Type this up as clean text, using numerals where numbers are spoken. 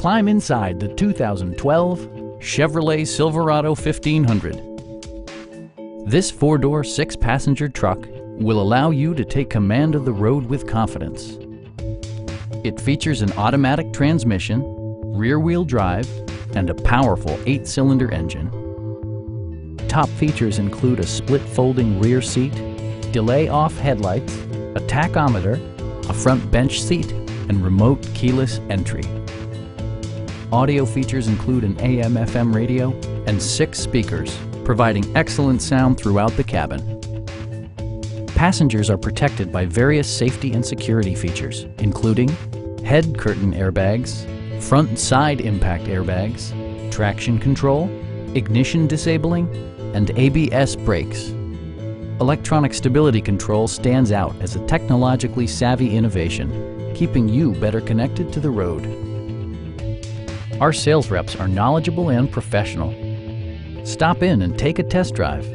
Climb inside the 2012 Chevrolet Silverado 1500. This four-door, six-passenger truck will allow you to take command of the road with confidence. It features an automatic transmission, rear-wheel drive, and a powerful 8-cylinder engine. Top features include a split folding rear seat, delay-off headlights, a tachometer, a front bench seat, and remote keyless entry. Audio features include an AM/FM radio and 6 speakers, providing excellent sound throughout the cabin. Passengers are protected by various safety and security features, including head curtain airbags, front and side impact airbags, traction control, ignition disabling, and ABS brakes. Electronic stability control stands out as a technologically savvy innovation, keeping you better connected to the road. Our sales reps are knowledgeable and professional. Stop in and take a test drive.